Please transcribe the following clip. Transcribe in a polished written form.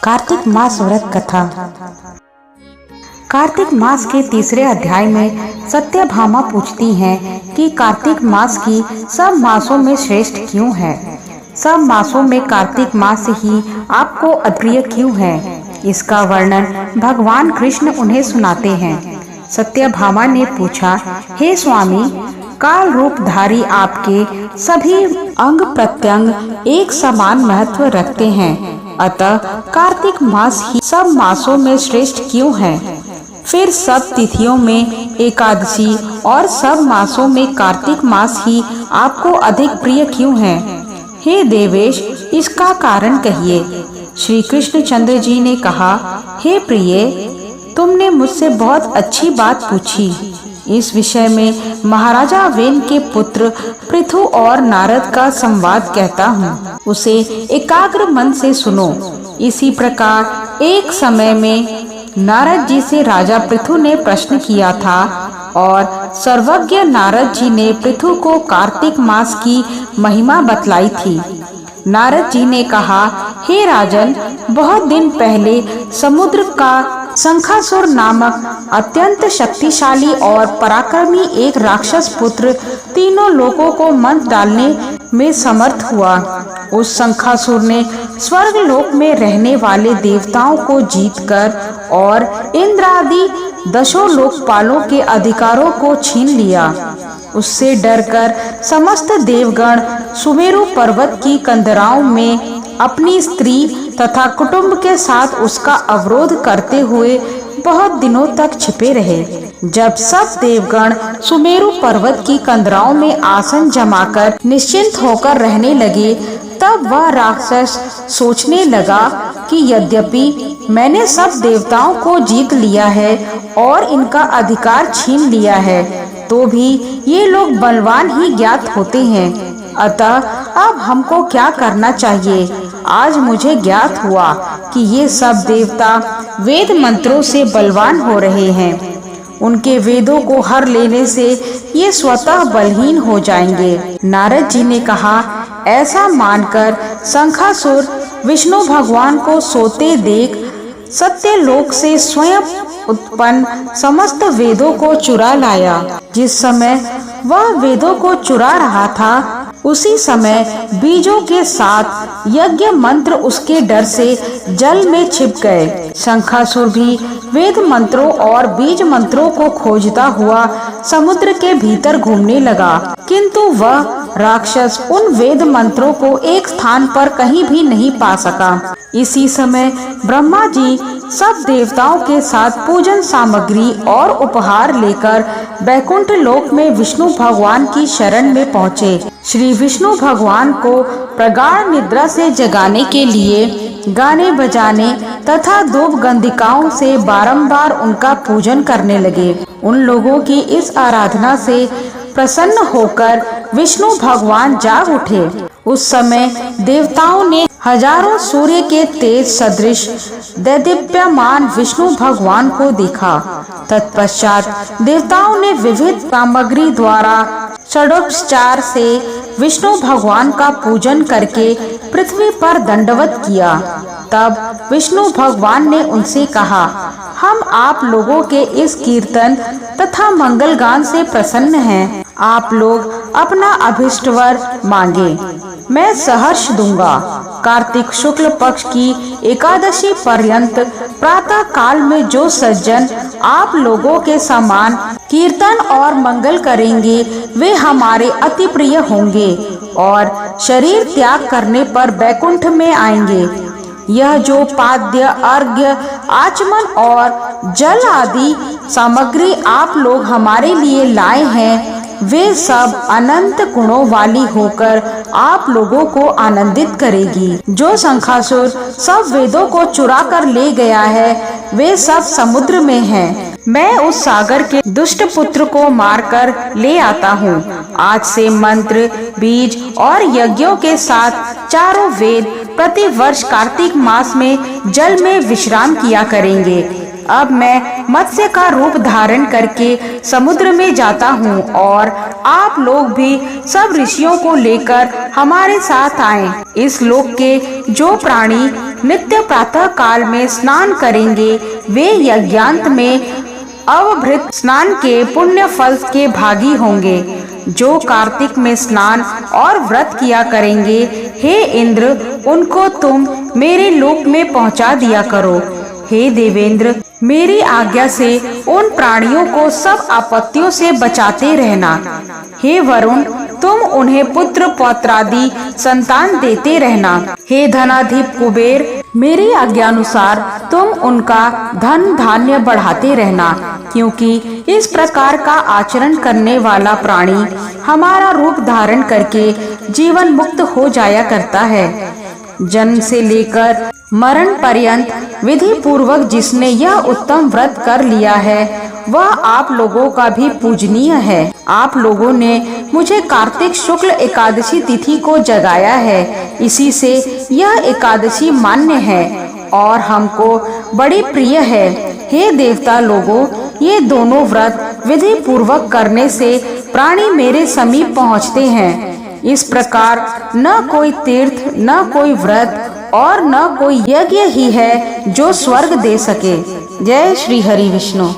कार्तिक मास व्रत कथा। कार्तिक मास के तीसरे अध्याय में सत्यभामा पूछती हैं कि कार्तिक मास की सब मासों में श्रेष्ठ क्यों है। सब मासों में कार्तिक मास ही आपको अप्रिय क्यों है। इसका वर्णन भगवान कृष्ण उन्हें सुनाते हैं। सत्यभामा ने पूछा, हे स्वामी, काल रूपधारी आपके सभी अंग प्रत्यंग एक समान महत्व रखते हैं, अतः कार्तिक मास ही सब मासों में श्रेष्ठ क्यों है। फिर सब तिथियों में एकादशी और सब मासों में कार्तिक मास ही आपको अधिक प्रिय क्यों है। हे देवेश, इसका कारण कहिए। श्री कृष्णचंद्र जी ने कहा, हे प्रिय, तुमने मुझसे बहुत अच्छी बात पूछी। इस विषय में महाराजा वेन के पुत्र पृथु और नारद का संवाद कहता हूँ, उसे एकाग्र मन से सुनो। इसी प्रकार एक समय में नारद जी से राजा पृथु ने प्रश्न किया था और सर्वज्ञ नारद जी ने पृथु को कार्तिक मास की महिमा बतलाई थी। नारद जी ने कहा, हे राजन, बहुत दिन पहले समुद्र का शंखासुर नामक अत्यंत शक्तिशाली और पराक्रमी एक राक्षस पुत्र तीनों लोगों को मंत्र डालने में समर्थ हुआ। उस शंखासुर ने स्वर्ग लोक में रहने वाले देवताओं को जीतकर और इंद्र आदि दशों लोकपालों के अधिकारों को छीन लिया। उससे डरकर समस्त देवगण सुमेरु पर्वत की कंदराओं में अपनी स्त्री तथा कुटुंब के साथ उसका अवरोध करते हुए बहुत दिनों तक छिपे रहे। जब सब देवगण सुमेरु पर्वत की कंदराओं में आसन जमाकर निश्चिंत होकर रहने लगे, तब वह राक्षस सोचने लगा कि यद्यपि मैंने सब देवताओं को जीत लिया है और इनका अधिकार छीन लिया है, तो भी ये लोग बलवान ही ज्ञात होते हैं। अतः अब हमको क्या करना चाहिए। आज मुझे ज्ञात हुआ कि ये सब देवता वेद मंत्रों से बलवान हो रहे हैं। उनके वेदों को हर लेने से ये स्वतः बलहीन हो जाएंगे। नारद जी ने कहा, ऐसा मानकर शंखासुर विष्णु भगवान को सोते देख सत्यलोक से स्वयं उत्पन्न समस्त वेदों को चुरा लाया। जिस समय वह वेदों को चुरा रहा था, उसी समय बीजों के साथ यज्ञ मंत्र उसके डर से जल में छिप गए। शंखासुर भी वेद मंत्रों और बीज मंत्रों को खोजता हुआ समुद्र के भीतर घूमने लगा, किंतु वह राक्षस उन वेद मंत्रों को एक स्थान पर कहीं भी नहीं पा सका। इसी समय ब्रह्मा जी सब देवताओं के साथ पूजन सामग्री और उपहार लेकर बैकुंठ लोक में विष्णु भगवान की शरण में पहुँचे। श्री विष्णु भगवान को प्रगाढ़ निद्रा से जगाने के लिए गाने बजाने तथा धूप गंधिकाओं से बारंबार उनका पूजन करने लगे। उन लोगों की इस आराधना से प्रसन्न होकर विष्णु भगवान जाग उठे। उस समय देवताओं ने हजारों सूर्य के तेज सदृश दैदीप्यमान विष्णु भगवान को देखा। तत्पश्चात देवताओं ने विविध सामग्री द्वारा षडोपचार से विष्णु भगवान का पूजन करके पृथ्वी पर दंडवत किया। तब विष्णु भगवान ने उनसे कहा, हम आप लोगों के इस कीर्तन तथा मंगल गान से प्रसन्न हैं। आप लोग अपना अभिष्टवर मांगे, मैं सहर्ष दूंगा। कार्तिक शुक्ल पक्ष की एकादशी पर्यंत प्रातः काल में जो सज्जन आप लोगों के समान कीर्तन और मंगल करेंगे, वे हमारे अति प्रिय होंगे और शरीर त्याग करने पर बैकुंठ में आएंगे। यह जो पाद्य, अर्घ्य, आचमन और जल आदि सामग्री आप लोग हमारे लिए लाए हैं, वे सब अनंत गुणों वाली होकर आप लोगों को आनंदित करेगी। जो शंखासुर सब वेदों को चुरा कर ले गया है, वे सब समुद्र में हैं। मैं उस सागर के दुष्ट पुत्र को मारकर ले आता हूँ। आज से मंत्र, बीज और यज्ञों के साथ चारों वेद प्रति वर्ष कार्तिक मास में जल में विश्राम किया करेंगे। अब मैं मत्स्य का रूप धारण करके समुद्र में जाता हूँ और आप लोग भी सब ऋषियों को लेकर हमारे साथ आएं। इस लोक के जो प्राणी नित्य प्रातः काल में स्नान करेंगे वे यज्ञांत में अवभृत स्नान के पुण्य फल के भागी होंगे। जो कार्तिक में स्नान और व्रत किया करेंगे, हे इंद्र, उनको तुम मेरे लोक में पहुंचा दिया करो। हे देवेंद्र, मेरी आज्ञा से उन प्राणियों को सब आपत्तियों से बचाते रहना। हे वरुण, तुम उन्हें पुत्र पौत्रादि संतान देते रहना। हे धनाधिप कुबेर, मेरी आज्ञानुसार तुम उनका धन धान्य बढ़ाते रहना, क्योंकि इस प्रकार का आचरण करने वाला प्राणी हमारा रूप धारण करके जीवन मुक्त हो जाया करता है। जन्म से लेकर मरण पर्यंत विधि पूर्वक जिसने यह उत्तम व्रत कर लिया है वह आप लोगों का भी पूजनीय है। आप लोगों ने मुझे कार्तिक शुक्ल एकादशी तिथि को जगाया है, इसी से यह एकादशी मान्य है और हमको बड़ी प्रिय है। हे देवता लोगों, ये दोनों व्रत विधि पूर्वक करने से प्राणी मेरे समीप पहुँचते हैं। इस प्रकार न कोई तीर्थ, न कोई व्रत और न कोई यज्ञ ही है जो स्वर्ग दे सके। जय श्री हरि विष्णु।